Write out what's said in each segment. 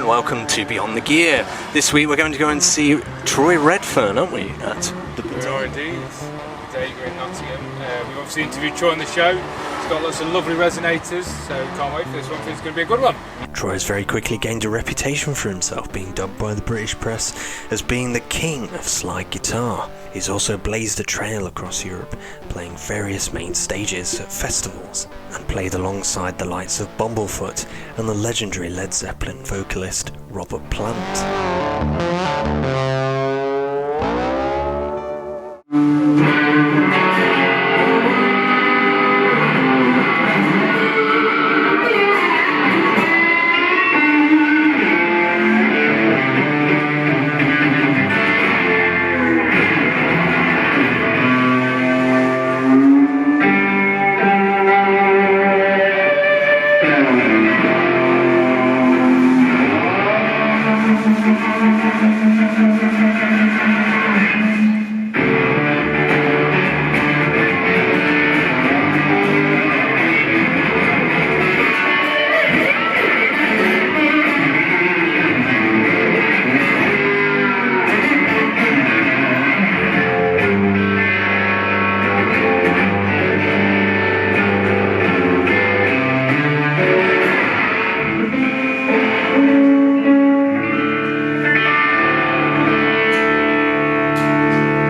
and welcome to Beyond the Gear. This week we're going to go and see Troy Redfern, aren't we? We are indeed. Today we're in Nottingham. We've obviously interviewed Troy on the show. He's got lots of lovely resonators, so can't wait for this one. I think it's going to be a good one. Troy has very quickly gained a reputation for himself, being dubbed by the British press as being the king of slide guitar. He's also blazed a trail across Europe, playing various main stages at festivals, and played alongside the likes of Bumblefoot and the legendary Led Zeppelin vocalist Robert Plant.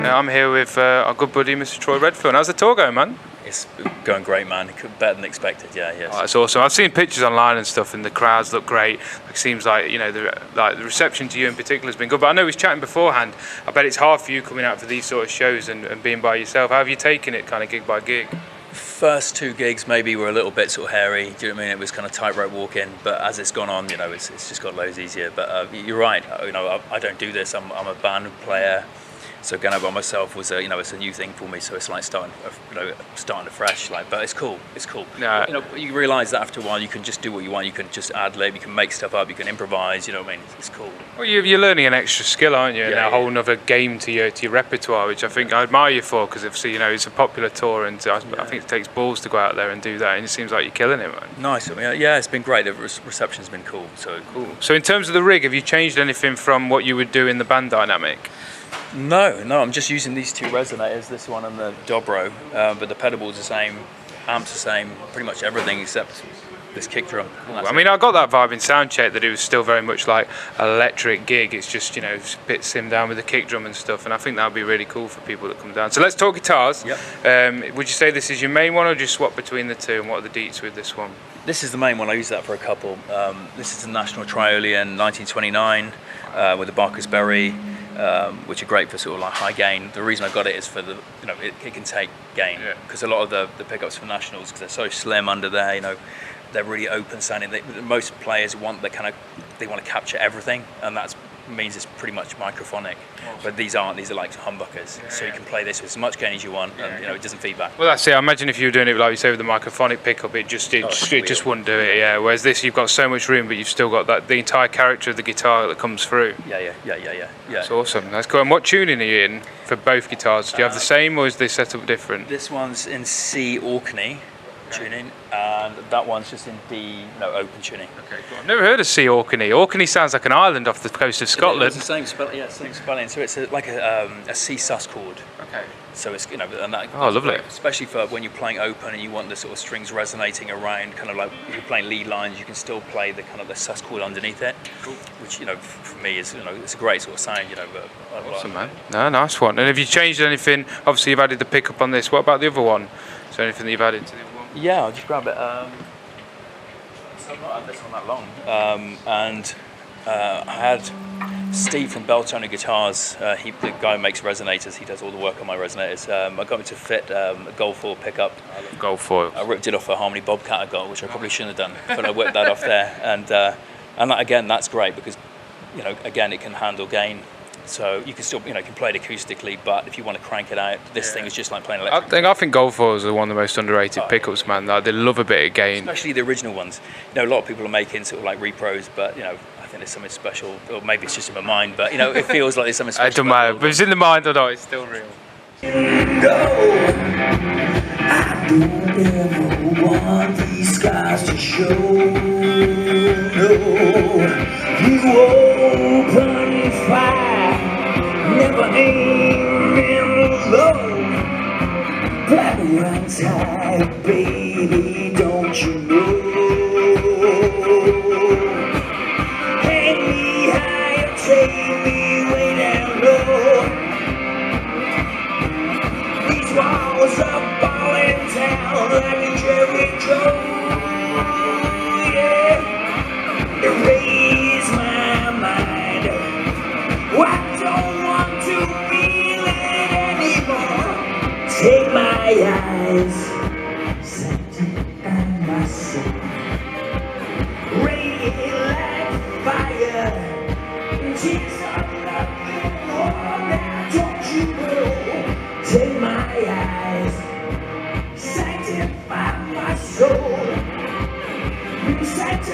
I'm here with our good buddy, Mr. Troy Redfern. How's the tour going, man? It's going great, man. Better than expected. Yeah. Oh, that's awesome. I've seen pictures online and stuff, and the crowds look great. It seems like the reception to you in particular has been good. But I know we was chatting beforehand. I bet it's hard for you coming out for these sort of shows and being by yourself. How have you taken it, kind of gig by gig? First two gigs maybe were a little bit sort of hairy. Do you know what I mean? It was kind of tightrope walking. But as it's gone on, it's just got loads easier. But you're right. I don't do this. I'm a band player. So going out by myself was it's a new thing for me. So it's like starting afresh. But it's cool. It's cool. Yeah. You realise that after a while you can just do what you want. You can just ad lib. You can make stuff up. You can improvise. You know what I mean? It's cool. Well, you're learning an extra skill, aren't you? Yeah, and a whole other game to your repertoire, which I think I admire you for, because obviously it's a popular tour, and I think it takes balls to go out there and do that. And it seems like you're killing it, man. Nice. Yeah, it's been great. The reception's been cool. So cool. So in terms of the rig, have you changed anything from what you would do in the band dynamic? No, I'm just using these two resonators, this one and the Dobro, but the pedalboard's the same, amp's the same, pretty much everything except this kick drum. I mean, I got that vibe in soundcheck that it was still very much like an electric gig. It's just, a bit simmed down with the kick drum and stuff, and I think that would be really cool for people that come down. So let's talk guitars. Yep. Would you say this is your main one, or just swap between the two, and what are the deets with this one? This is the main one. I use that for a couple. This is the National Triolian 1929 with the Barker's Berry. Which are great for sort of like high gain. The reason I got it is for the, it can take gain, because a lot of the pickups for Nationals, because they're so slim under there, they're really open sounding. Most players want they want to capture everything, and that means it's pretty much microphonic. But these aren't. These are like humbuckers, so you can play this with as much gain as you want, and it doesn't feedback. Well, that's it. I imagine if you were doing it like you say with the microphonic pickup, it just wouldn't do it. Yeah. Whereas this, you've got so much room, but you've still got the entire character of the guitar that comes through. Yeah. That's awesome. That's cool. And what tuning are you in for both guitars? Do you have the same, or is this setup different? This one's in C Orkney tuning, and that one's just in D, open tuning. Okay, cool. I've never heard of C Orkney. Orkney sounds like an island off the coast of Scotland. It's the same spelling. So it's like a C sus chord. Okay. So it's and that. Oh, lovely. Great, especially for when you're playing open and you want the sort of strings resonating around, kind of like if you're playing lead lines, you can still play the kind of the sus chord underneath it. Cool. Which for me is it's a great sort of sound. But awesome, man. No, nice one. And have you changed anything? Obviously, you've added the pickup on this. What about the other one? Is there anything that you've added to the other one? Yeah, I'll just grab it. So I've not had this one that long, and I had Steve from Beltone Guitars. The guy who makes resonators. He does all the work on my resonators. I got him to fit a gold foil pickup. I love gold foil. I ripped it off a Harmony Bobcat I got, which I probably shouldn't have done, but I whipped that off there, and that, again, that's great because again it can handle gain. So you can still, you can play it acoustically, but if you want to crank it out, this thing is just like playing electric. I think gold foils are one of the most underrated pickups, man. They love a bit of gain. Especially the original ones. A lot of people are making sort of like repros, but I think there's something special, or maybe it's just in my mind, but it feels like there's something special. It doesn't matter, but it's in the mind or not, it's still real. I don't ever want these guys to show. No, you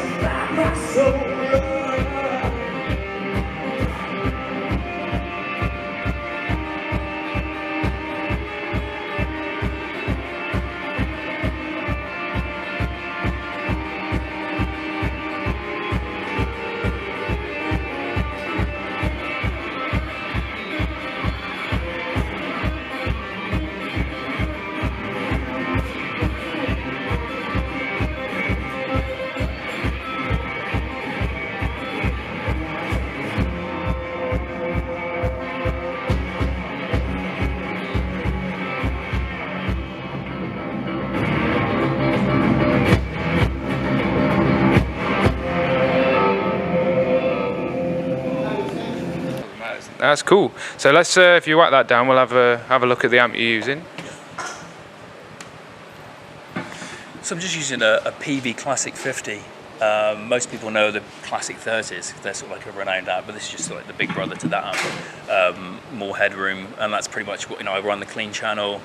find my soul. That's cool. So let's, if you whack that down, we'll have a look at the amp you're using. So I'm just using a PV Classic 50. Most people know the Classic 30s. They're sort of like a renowned amp, but this is just like the big brother to that amp. More headroom, and that's pretty much what, I run the clean channel,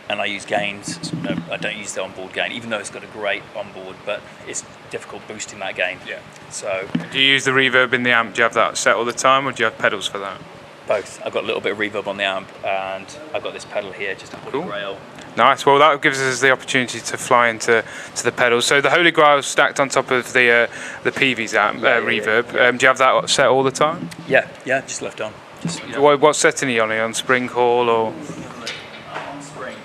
and I use gains. I don't use the onboard gain, even though it's got a great onboard, but it's difficult boosting that gain. Yeah. So. Do you use the reverb in the amp? Do you have that set all the time, or do you have pedals for that? Both. I've got a little bit of reverb on the amp, and I've got this pedal here, just a Holy Grail. Nice. Well, that gives us the opportunity to fly into the pedals. So the Holy Grail is stacked on top of the PV's amp reverb. Yeah. Do you have that set all the time? Yeah, just left on. Just, What setting are you on? Are you on spring call or? On spring.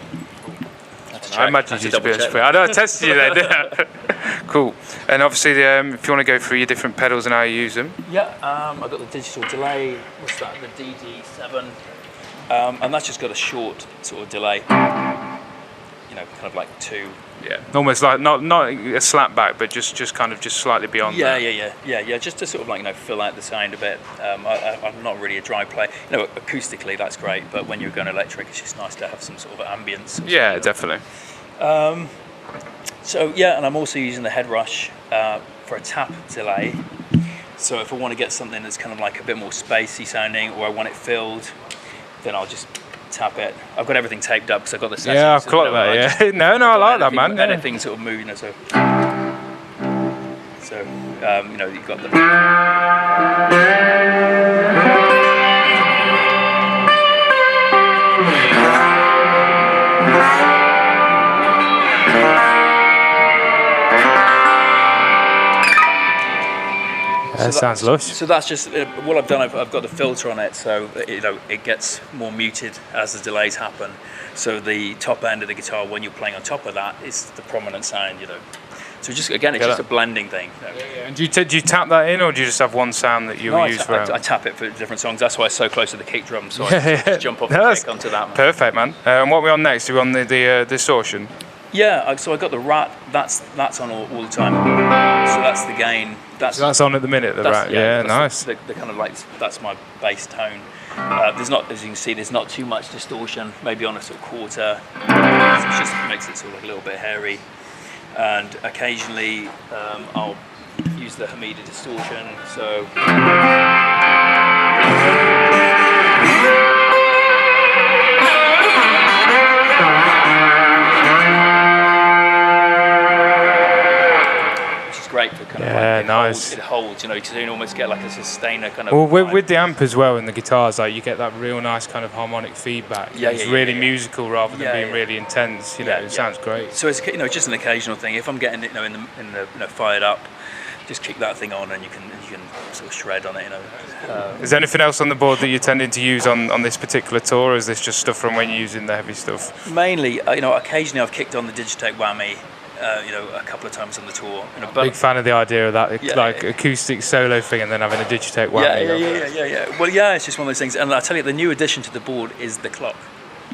I imagine you to be on spring. I know I tested you there. Cool. And obviously, if you want to go through your different pedals and how you use them. Yeah, I've got the digital delay. What's that? The DD7. And that's just got a short sort of delay. Kind of like 2. Yeah. Almost like not a slap back, but just slightly beyond. Yeah. Just to sort of like fill out the sound a bit. I'm not really a dry player. Acoustically that's great, but when you're going electric, it's just nice to have some sort of ambience. Yeah, definitely. So yeah, and I'm also using the head rush for a tap delay. So if I want to get something that's kind of like a bit more spacey sounding, or I want it filled, then I'll just tap it. I've got everything taped up because I've got the settings. Yeah, I've clocked that. Yeah. No, I like that, man. Anything sort of moving, so you've got the. That sounds lush. So that's just what I've done. I've got the filter on it, so it gets more muted as the delays happen. So the top end of the guitar, when you're playing on top of that, is the prominent sound. So just again, it's just a blending thing. And do you tap that in, or do you just have one sound that you use for? I tap it for different songs. That's why it's so close to the kick drum. So I just jump off the kick onto that. Perfect, man. And what are we on next? Are we on the distortion? Yeah, so I got the Rat. That's on all the time. So that's the gain. That's on at the minute. The Rat. Yeah, nice. The kind of like that's my bass tone. There's not, as you can see, there's not too much distortion. Maybe on a sort of quarter. It just makes it sort of like a little bit hairy. And occasionally I'll use the Hamida distortion. So. Great for kind of like nice. It holds, because you can almost get like a sustainer kind of. Well, with the amp as well and the guitars, like you get that real nice kind of harmonic feedback. It's really musical rather than being really intense. It sounds great. So it's just an occasional thing. If I'm getting it, in the fired up, just kick that thing on and you can sort of shred on it. Is there anything else on the board that you're tending to use on this particular tour? Or is this just stuff from when you're using the heavy stuff? Mainly, occasionally I've kicked on the Digitake Whammy. A couple of times on the tour. Big fan of the idea of that, acoustic solo thing, and then having a Digitake Whammy. Yeah. Well, it's just one of those things. And I tell you, the new addition to the board is the clock.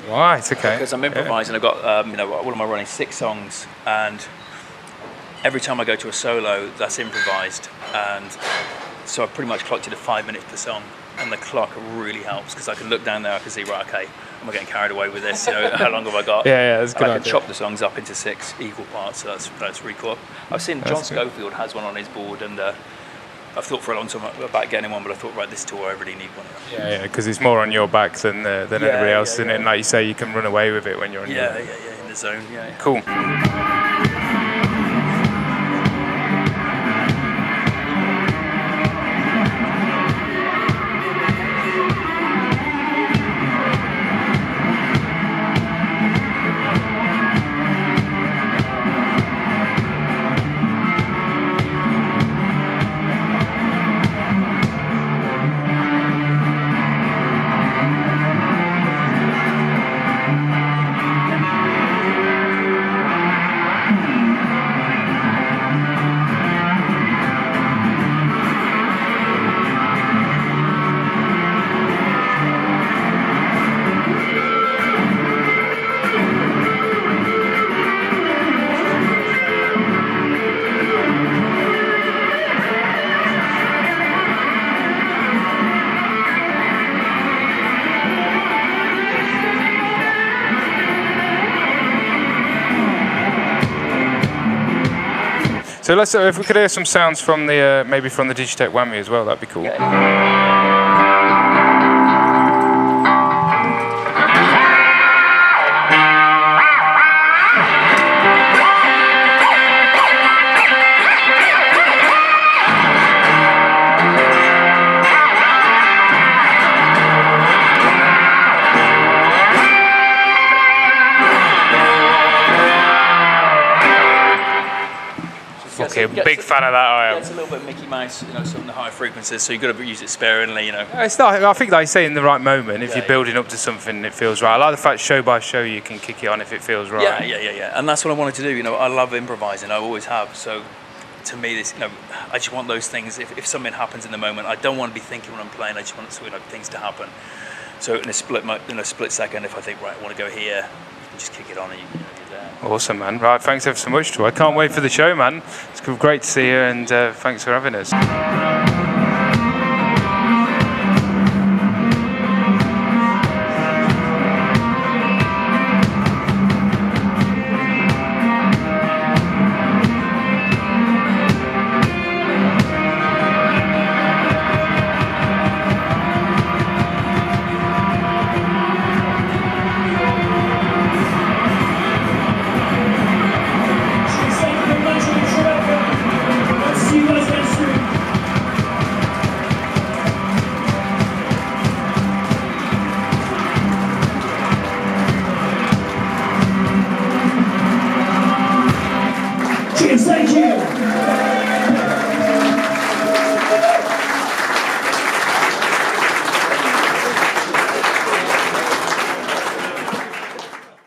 Right. Okay. Because I'm improvising. I've got, what am I running? 6 songs, and every time I go to a solo, that's improvised, and so I've pretty much clocked it at 5 minutes per song. And the clock really helps because I can look down there, I can see, right, okay, am I getting carried away with this? How long have I got? That's good. I can chop the songs up into 6 equal parts, so that's really cool. I've seen John Schofield has one on his board, and I've thought for a long time about getting one, but I thought, right, this tour I really need one. Yeah, because it's more on your back than anybody else, isn't it? And like you say, you can run away with it when you're in in the zone. Cool. So let's if we could hear some sounds from the maybe from the Digitech Whammy as well, that'd be cool. Okay, big fan of that. I am. It's a little bit Mickey Mouse, you know, some of the high frequencies, so you've got to use it sparingly, you know. It's not. I think, like you say, in the right moment, if you're building up to something, it feels right. I like the fact show by show you can kick it on if it feels right. Yeah. And that's what I wanted to do. You know, I love improvising. I always have. So, to me, this, you know, I just want those things. If something happens in the moment, I don't want to be thinking when I'm playing. I just want things to happen. So in a split second, if I think right, I want to go here, you can just kick it on and you're there. Awesome, man. Right, thanks ever so much, Troy. I can't wait for the show, man. It's great to see you, and thanks for having us. Thank you.